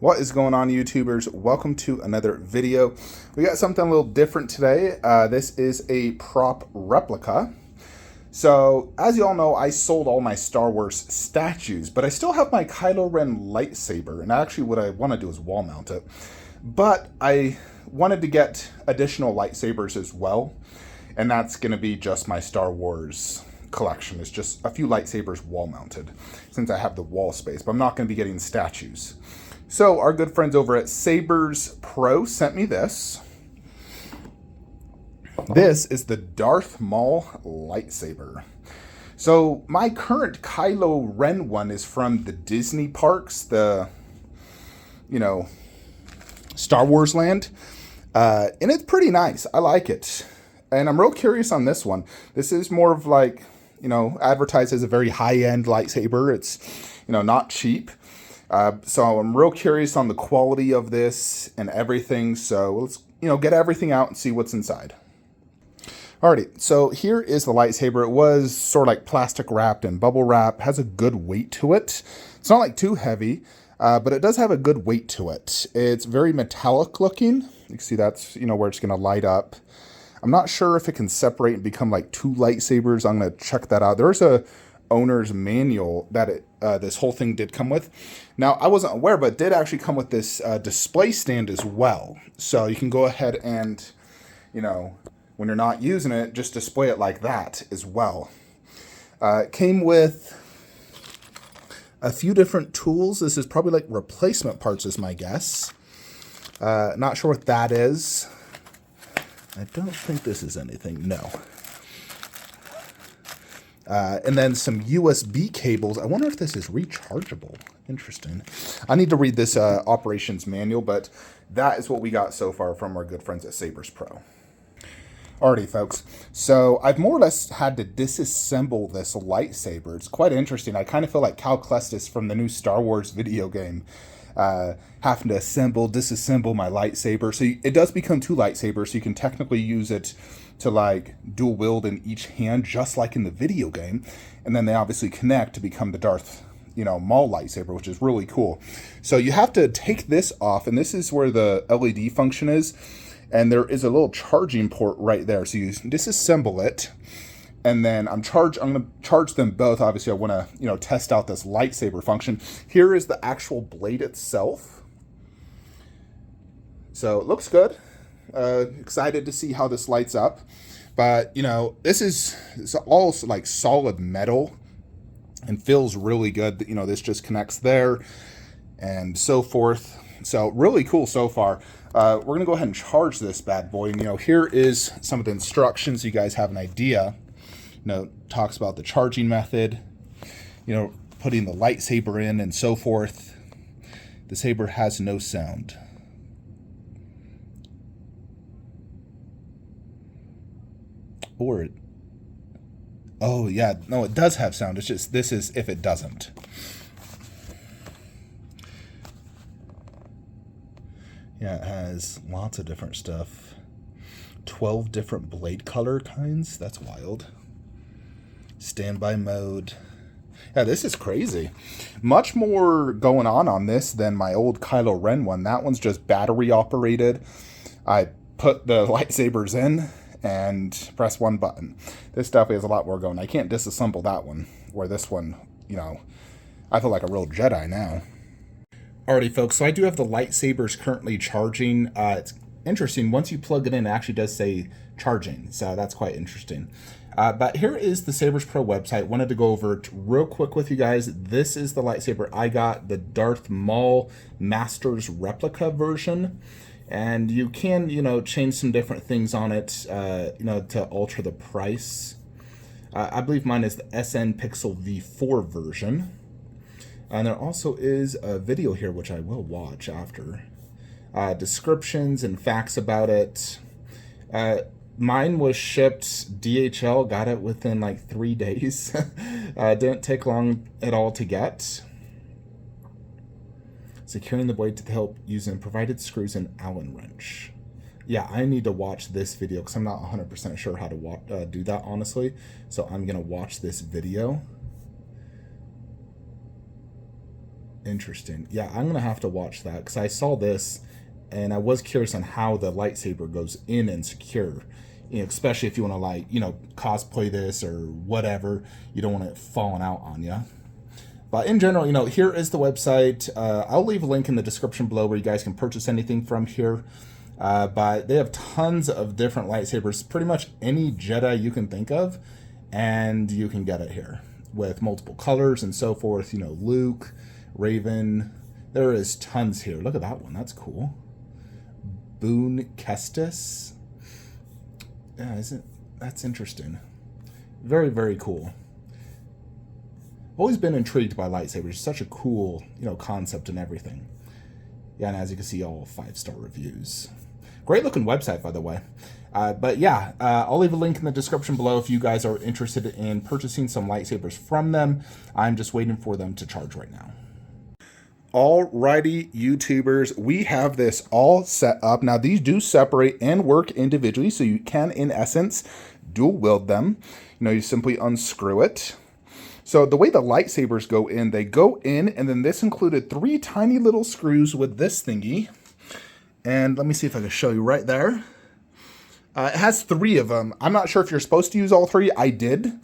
What is going on, YouTubers? Welcome to another video. We got something a little different today. This is a prop replica. So, as you all know, I sold all my Star Wars statues, but I still have my Kylo Ren lightsaber, and actually what I want to do is wall mount it. But I wanted to get additional lightsabers as well, and that's going to be just my Star Wars collection. It's just a few lightsabers wall mounted, since I have the wall space, but I'm not going to be getting statues. So our good friends over at Saberspro sent me this. This is the Darth Maul lightsaber. So my current Kylo Ren one is from the Disney parks, the, Star Wars land. And it's pretty nice. I like it. And I'm real curious on this one. This is more of like, advertised as a very high-end lightsaber. It's, not cheap. So I'm real curious on the quality of this and everything. So let's, get everything out and see what's inside. Alrighty, so here is the lightsaber. It was sort of like plastic wrapped and bubble wrap. Has a good weight to it. It's not like too heavy, but it does have a good weight to it. It's very metallic looking. You can see that's, where it's going to light up. I'm not sure if it can separate and become like two lightsabers. I'm going to check that out. There's a owner's manual that this whole thing did come with. Now, I wasn't aware, but it did actually come with this display stand as well. So you can go ahead and, when you're not using it, just display it like that as well. It came with a few different tools. This is probably like replacement parts is my guess. Not sure what that is. I don't think this is anything, no. And then some USB cables. I wonder if this is rechargeable. Interesting. I need to read this operations manual, but that is what we got so far from our good friends at Saberspro. Alrighty, folks. So I've more or less had to disassemble this lightsaber. It's quite interesting. I kind of feel like Cal Kestis from the new Star Wars video game, having to disassemble my lightsaber. So it does become two lightsabers, so you can technically use it to like dual wield in each hand, just like in the video game. And then they obviously connect to become the Darth, Maul lightsaber, which is really cool. So you have to take this off, and this is where the LED function is. And there is a little charging port right there. So you disassemble it, and then I'm going to charge them both. Obviously, I want to, test out this lightsaber function. Here is the actual blade itself. So it looks good. Excited to see how this lights up. But, it's all like solid metal and feels really good. This just connects there and so forth. So really cool so far. We're going to go ahead and charge this bad boy. And, here is some of the instructions so you guys have an idea. Talks about the charging method, putting the lightsaber in and so forth. The saber has no sound. Oh yeah, no, it does have sound. It's just, this is if it doesn't. Yeah, it has lots of different stuff. 12 different blade color kinds. That's wild. Standby mode. Yeah, this is crazy. Much more going on this than my old Kylo Ren one. That one's just battery operated. I put the lightsabers in and press one button. This definitely has a lot more going. I can't disassemble that one, where this one, I feel like a real Jedi now. Alrighty, folks, so I do have the lightsabers currently charging. It's interesting. Once you plug it in, it actually does say charging, so that's quite interesting. But here is the Saberspro website. Wanted to go over it real quick with you guys. This is the lightsaber I got, the Darth Maul Masters replica version. And you can, change some different things on it, to alter the price. I believe mine is the SN Pixel V4 version. And there also is a video here, which I will watch after. Descriptions and facts about it. Mine was shipped DHL, got it within like 3 days. Didn't take long at all to get. Securing the blade to help using provided screws and Allen wrench. Yeah, I need to watch this video because I'm not 100% sure how to do that, honestly. So I'm going to watch this video. Interesting. Yeah, I'm gonna have to watch that because I saw this and I was curious on how the lightsaber goes in and secure. You know, especially if you want to, like, you know, cosplay this or whatever, you don't want it falling out on you. But in general, you know, here is the website. I'll leave a link in the description below where you guys can purchase anything from here. But they have tons of different lightsabers, pretty much any Jedi you can think of, and you can get it here with multiple colors and so forth. You know, Luke, Raven, there is tons here. Look at that one, that's cool. Boone Kestis. Yeah, that's interesting. Very, very cool. I've always been intrigued by lightsabers. It's such a cool, you know, concept and everything. Yeah, and as you can see, all 5-star reviews. Great looking website, by the way. But yeah, I'll leave a link in the description below if you guys are interested in purchasing some lightsabers from them. I'm just waiting for them to charge right now. Alrighty, YouTubers, we have this all set up. Now, these do separate and work individually, so you can, in essence, dual wield them. You know, you simply unscrew it. So the way the lightsabers go in, they go in, and then this included 3 tiny little screws with this thingy. And let me see if I can show you right there. It has 3 of them. I'm not sure if you're supposed to use all 3. I did.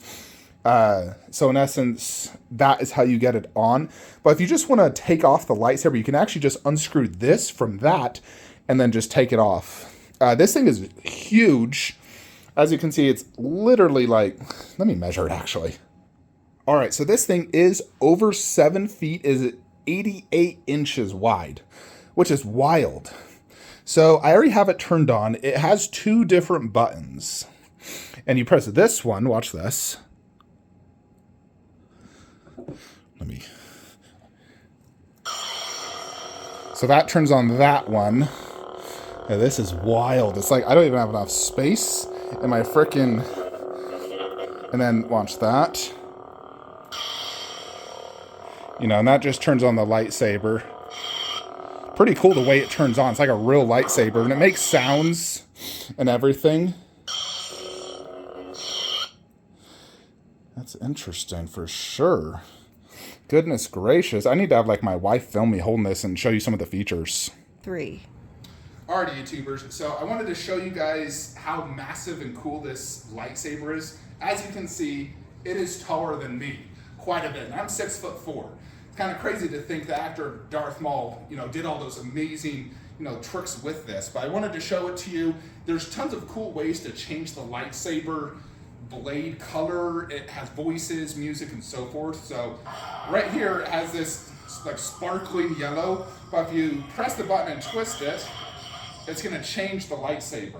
So in essence, that is how you get it on. But if you just want to take off the lightsaber, you can actually just unscrew this from that and then just take it off. This thing is huge. As you can see, it's literally like, let me measure it actually. All right, so this thing is over 7 feet, is 88 inches wide, which is wild. So I already have it turned on. It has 2 different buttons. And you press this one, watch this. So that turns on that one. Yeah, this is wild. It's like I don't even have enough space in my frickin'... And then watch that. You know, and that just turns on the lightsaber. Pretty cool the way it turns on. It's like a real lightsaber, and it makes sounds and everything. That's interesting for sure. Goodness gracious. I need to have, like, my wife film me holding this and show you some of the features. 3. Alrighty, YouTubers. So I wanted to show you guys how massive and cool this lightsaber is. As you can see, it is taller than me quite a bit. And I'm 6'4". It's kind of crazy to think the actor Darth Maul, you know, did all those amazing, you know, tricks with this. But I wanted to show it to you. There's tons of cool ways to change the lightsaber blade color. It has voices, music, and so forth. So right here it has this like sparkling yellow, but if you press the button and twist it, it's going to change the lightsaber.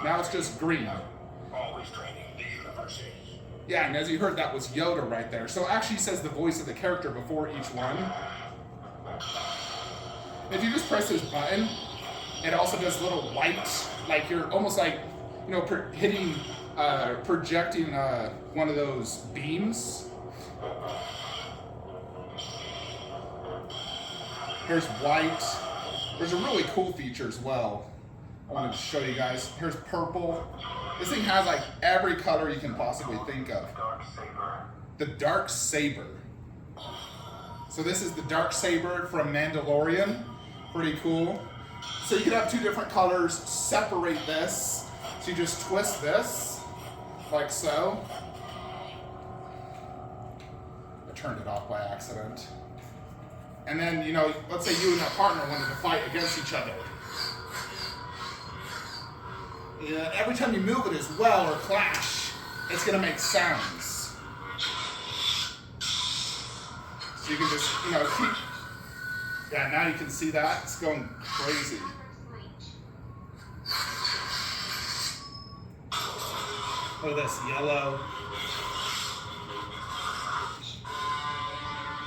Now it's just green. Yeah, and as you heard, that was Yoda right there. So it actually says the voice of the character before each one. If you just press this button, it also does little lights, like you're almost like, you know, projecting one of those beams. Here's white. There's a really cool feature as well I wanted to show you guys. Here's purple. This thing has like every color you can possibly think of. The Dark Saber. So this is the Dark Saber from Mandalorian. Pretty cool. So you can have 2 different colors, separate this. So you just twist this, like so. I turned it off by accident. And then, you know, let's say you and a partner wanted to fight against each other. Yeah, every time you move it as well or clash, it's gonna make sounds. So you can just, you know, keep, yeah, now you can see that, it's going crazy. Look at this, yellow.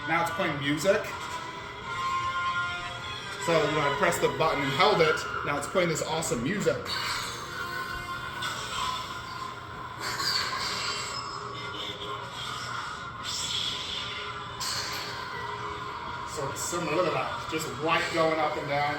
Now it's playing music. So, you know, I pressed the button and held it. Now it's playing this awesome music. So it's similar, look at that. Just white going up and down.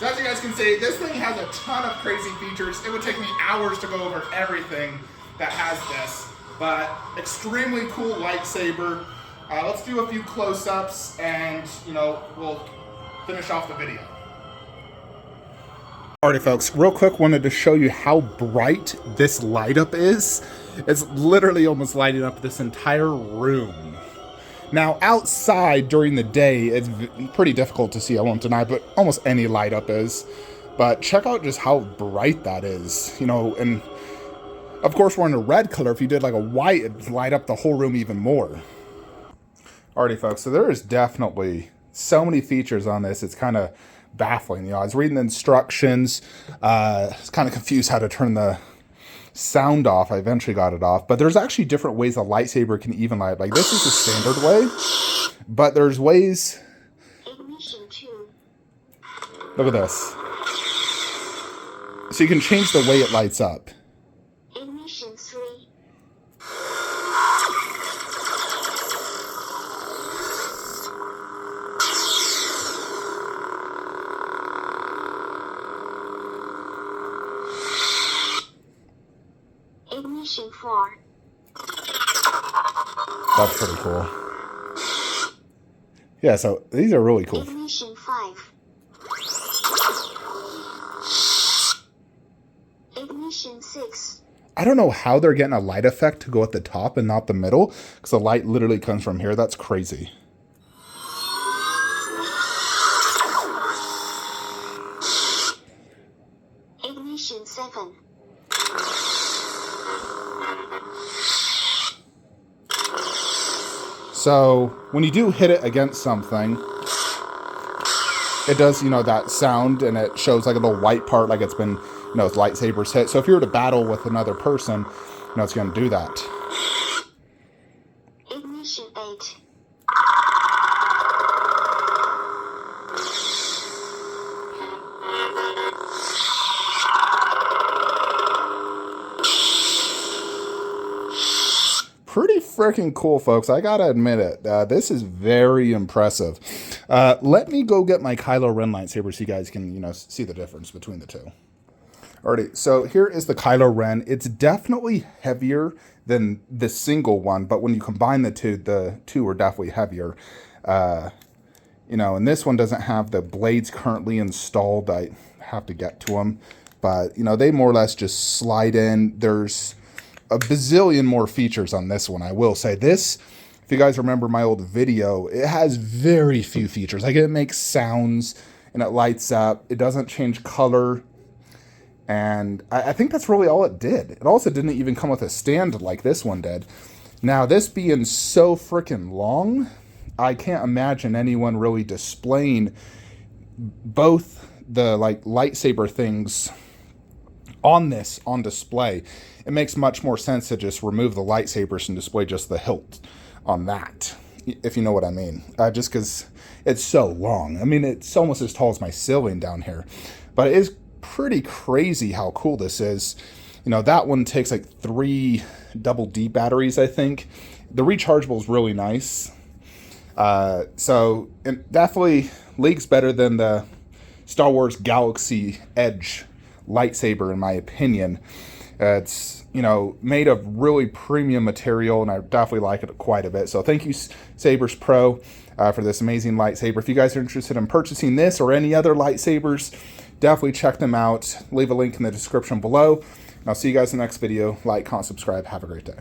So as you guys can see, this thing has a ton of crazy features. It would take me hours to go over everything that has this, but extremely cool lightsaber. Let's do a few close-ups and, you know, we'll finish off the video. Alrighty folks, real quick, wanted to show you how bright this light up is. It's literally almost lighting up this entire room. Now outside during the day, it's pretty difficult to see, I won't deny, but almost any light up is. But check out just how bright that is, you know, and of course we're in a red color. If you did like a white, it'd light up the whole room even more. Alrighty folks, so there is definitely so many features on this, it's kind of baffling. You know, I was reading the instructions, I was kind of confused how to turn the sound off. I eventually got it off, but there's actually different ways a lightsaber can even light. Like this is the standard way, but there's ways. Look at this. So you can change the way it lights up. Ignition 3. Ignition 4. That's pretty cool. Yeah, so these are really cool. Ignition 5. Ignition 6. I don't know how they're getting a light effect to go at the top and not the middle, because the light literally comes from here. That's crazy. Ignition 7. So when you do hit it against something, it does, you know, that sound, and it shows like a little white part, like it's been, you know, its lightsaber's hit. So if you were to battle with another person, you know, it's going to do that. Ignition 8. Pretty freaking cool, folks. I gotta admit it. This is very impressive. Let me go get my Kylo Ren lightsaber so you guys can, you know, see the difference between the two. Alrighty, so here is the Kylo Ren. It's definitely heavier than the single one, but when you combine the two are definitely heavier. You know, and this one doesn't have the blades currently installed. I have to get to them, but you know, they more or less just slide in. There's a bazillion more features on this one. I will say this, if you guys remember my old video, it has very few features. Like it makes sounds and it lights up. It doesn't change color. And I think that's really all it did. It also didn't even come with a stand like this one did. Now this being so freaking long, I can't imagine anyone really displaying both the like lightsaber things on display. It makes much more sense to just remove the lightsabers and display just the hilt on that, if you know what I mean. Just because it's so long. I mean, it's almost as tall as my ceiling down here. But it is pretty crazy how cool this is. You know, that one takes like 3 double D batteries, I think. The rechargeable is really nice. So it definitely leaks better than the Star Wars Galaxy Edge lightsaber, in my opinion. It's, you know, made of really premium material, and I definitely like it quite a bit. So thank you, Saberspro, for this amazing lightsaber. If you guys are interested in purchasing this or any other lightsabers, definitely check them out. Leave a link in the description below. And I'll see you guys in the next video. Like, comment, subscribe. Have a great day.